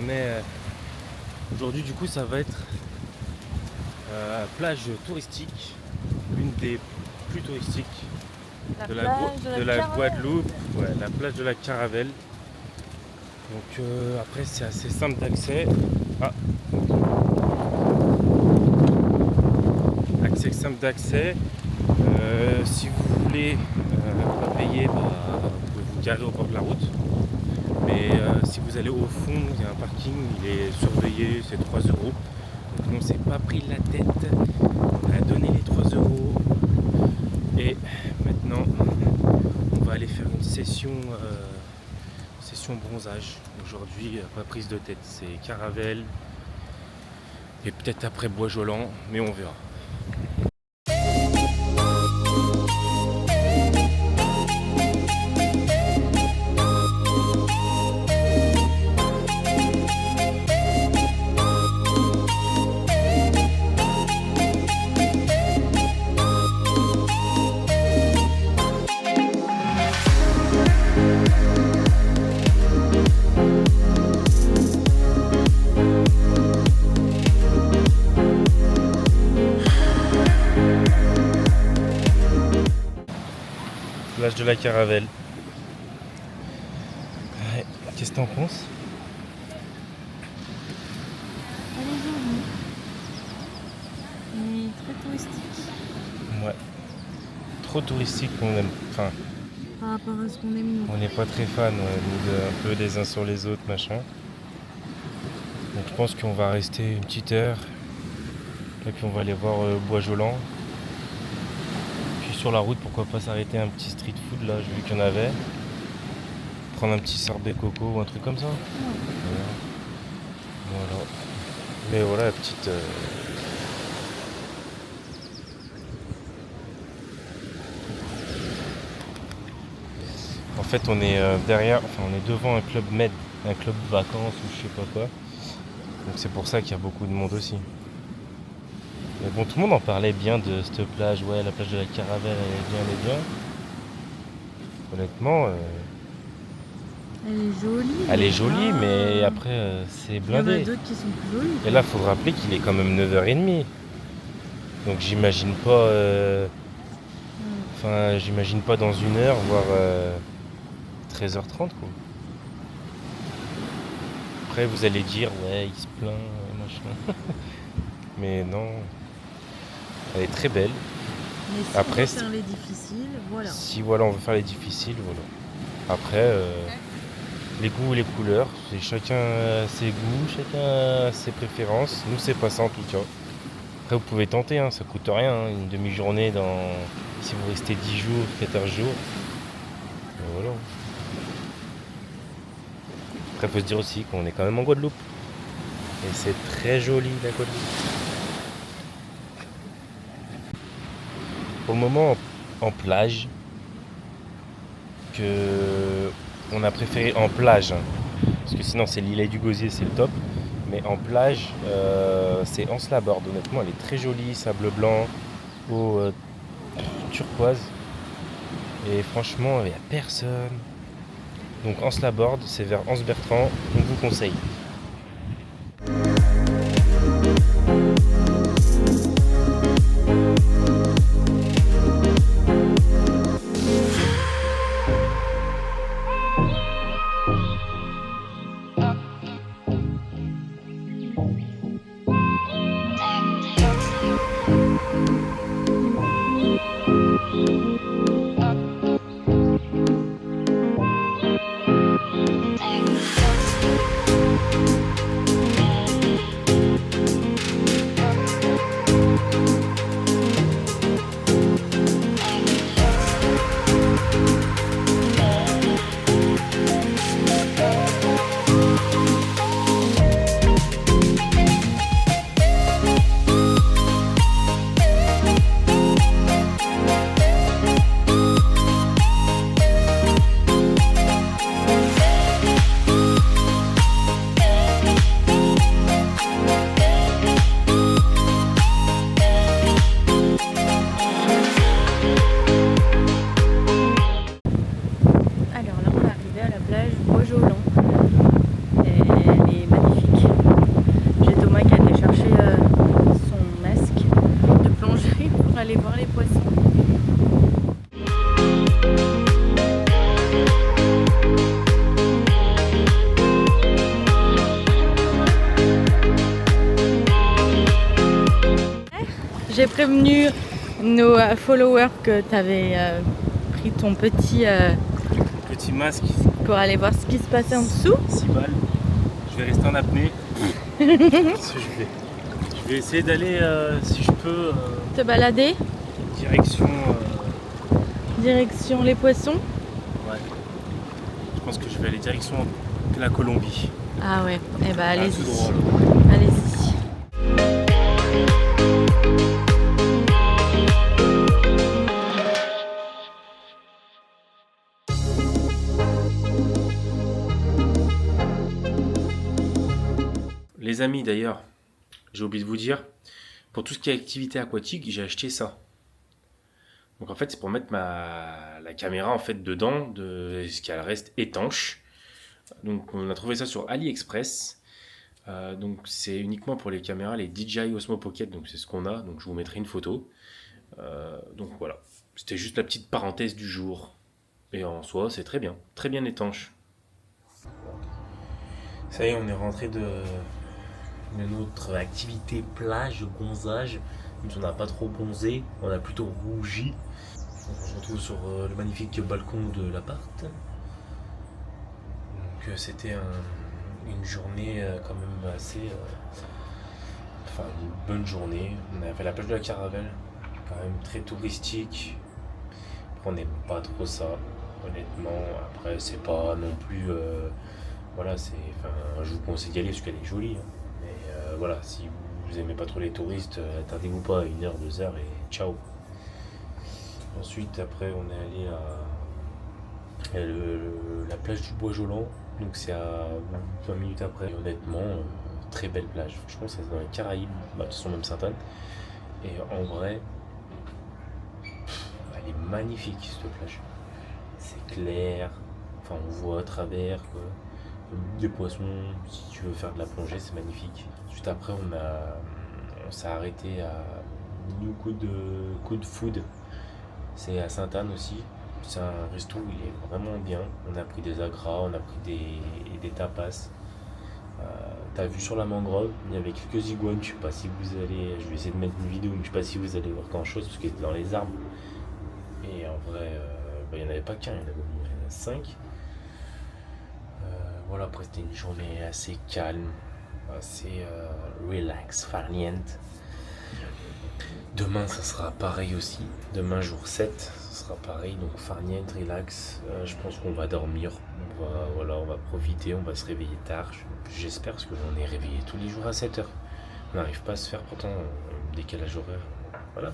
on est aujourd'hui, du coup, ça va être plage touristique, l'une des plus touristiques de la Guadeloupe, ouais, la plage de la Caravelle. Donc après, c'est assez simple d'accès. Ah. Accès simple d'accès. Si vous voulez pas payer, vous pouvez vous garer au bord de la route. Mais si vous allez au fond, il y a un parking, il est surveillé, c'est 3 euros. Donc nous on s'est pas pris la tête, on a donné les 3 euros. Et maintenant on va aller faire une session bronzage. Aujourd'hui, pas prise de tête, c'est Caravelle et peut-être après Bois-Jolant, mais on verra. Plage de la Caravelle. Ouais, qu'est-ce que t'en penses? Elle est jolie, mais très touristique. Ouais. Trop touristique, on aime. Enfin, Par rapport à ce qu'on aime nous. on n'est pas très fan, un peu les uns sur les autres, machin. Donc je pense qu'on va rester une petite heure. Et puis on va aller voir Bois-Jolant. Puis sur la route, pourquoi pas s'arrêter un petit street food là, j'ai vu qu'il y en avait. Prendre un petit sorbet coco ou un truc comme ça. Voilà. Mais voilà la petite. En fait, on est derrière, enfin on est devant un club med, un club de vacances ou je sais pas quoi. Donc c'est pour ça qu'il y a beaucoup de monde aussi. Mais bon, tout le monde en parlait bien de cette plage. Ouais, la plage de la Caravelle, elle est bien. Honnêtement, Elle est jolie. elle est jolie, mais après, c'est il y en a blindé. d'autres qui sont plus jolies. Et là, il faut rappeler qu'il est quand même 9h30. Donc j'imagine pas. Enfin, j'imagine pas dans une heure, voire 13h30 quoi. Après, vous allez dire, ouais, il se plaint, machin. Mais non. Elle est très belle. Mais si Après, on veut faire les difficiles, voilà. Si voilà, on veut faire les difficiles, voilà. Après, les goûts et les couleurs, c'est chacun ses goûts, chacun ses préférences. Nous, c'est pas ça en tout cas. Après, vous pouvez tenter, hein, ça coûte rien. Hein, une demi-journée si vous restez 10 jours, 14 jours. Et voilà. Après, il faut se dire aussi qu'on est quand même en Guadeloupe. Et c'est très joli la Guadeloupe. Pour le moment, en plage, on a préféré en plage, hein, parce que sinon c'est l'îlet du Gosier, c'est le top. Mais en plage, c'est Anse-la-Borde. Honnêtement, elle est très jolie, sable blanc, eau turquoise. Et franchement, il n'y a personne. Donc Anse-la-Borde, c'est vers Anse-Bertrand, on vous conseille. J'ai prévenu nos followers que tu avais pris ton petit masque, pour aller voir ce qui se passait en dessous. 6 balles. Je vais rester en apnée. Qu'est-ce que je vais Je vais essayer d'aller, si je peux, Te balader direction les poissons. Ouais. Je pense que je vais aller direction la Colombie. Ah ouais, eh ben allez-y. Tout droit. Allez-y. Les amis, d'ailleurs, j'ai oublié de vous dire, pour tout ce qui est activité aquatique, j'ai acheté ça. Donc en fait, c'est pour mettre la caméra en fait dedans, ce qu'elle reste étanche. Donc on a trouvé ça sur AliExpress. Donc c'est uniquement pour les caméras, les DJI Osmo Pocket. Donc c'est ce qu'on a. Donc je vous mettrai une photo. Donc voilà, c'était juste la petite parenthèse du jour. Et en soi, c'est très bien étanche. Ça y est, on est rentré de notre activité plage, bronzage. On n'a pas trop bronzé, on a plutôt rougi. On se retrouve sur le magnifique balcon de l'appart. Donc c'était une journée quand même assez... enfin une bonne journée. On a fait la plage de la Caravelle, quand même très touristique. Après on n'aime pas trop ça, honnêtement. Après c'est pas non plus... voilà, je vous conseille d'y aller parce qu'elle est jolie. Hein. Mais voilà, si vous aimez pas trop les touristes, attardez-vous pas à 1 heure, 2 heures et ciao. Ensuite, après, on est allé à la plage du Bois-Jolant. Donc c'est à 20 minutes après. Et honnêtement, très belle plage. Franchement, c'est dans les Caraïbes, de toute façon même Sainte-Anne. Et en vrai, elle est magnifique cette plage. C'est clair, enfin on voit à travers quoi. Des poissons, si tu veux faire de la plongée, c'est magnifique. Ensuite après, on s'est arrêté à New Good Food. C'est à Sainte-Anne aussi. C'est un resto où il est vraiment bien. On a pris des agras, on a pris des tapas. T'as vu sur la mangrove, il y avait quelques iguanes. Je sais pas si vous allez. Je vais essayer de mettre une vidéo, mais je sais pas si vous allez voir grand chose parce qu'il était dans les arbres. Et en vrai, il n'y en avait pas qu'un, il y en avait 5. Voilà, après c'était une journée assez calme, assez relax, farniente. Demain ça sera pareil aussi, demain jour 7, ça sera pareil, donc farniente, relax. Je pense qu'on va dormir, on va profiter, on va se réveiller tard, j'espère parce qu'on est réveillé tous les jours à 7h. On n'arrive pas à se faire pourtant décalage horaire, voilà.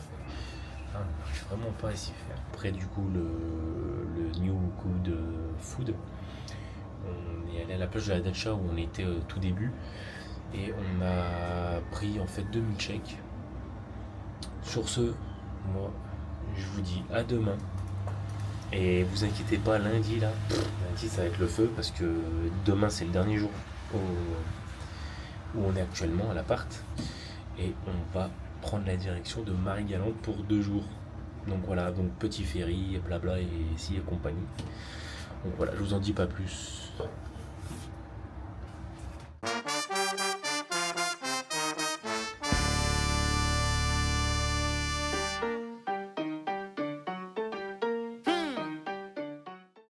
On n'arrive vraiment pas à s'y faire. Après du coup le New Good Food. On est allé à la plage de la Dacha où on était au tout début et on a pris en fait 2 milkshakes. Sur ce, moi je vous dis à demain et vous inquiétez pas, lundi ça va être le feu parce que demain c'est le dernier jour où on est actuellement à l'appart et on va prendre la direction de Marie-Galante pour 2 jours. Donc voilà, donc petit ferry, blabla et si et compagnie. Donc voilà, je vous en dis pas plus.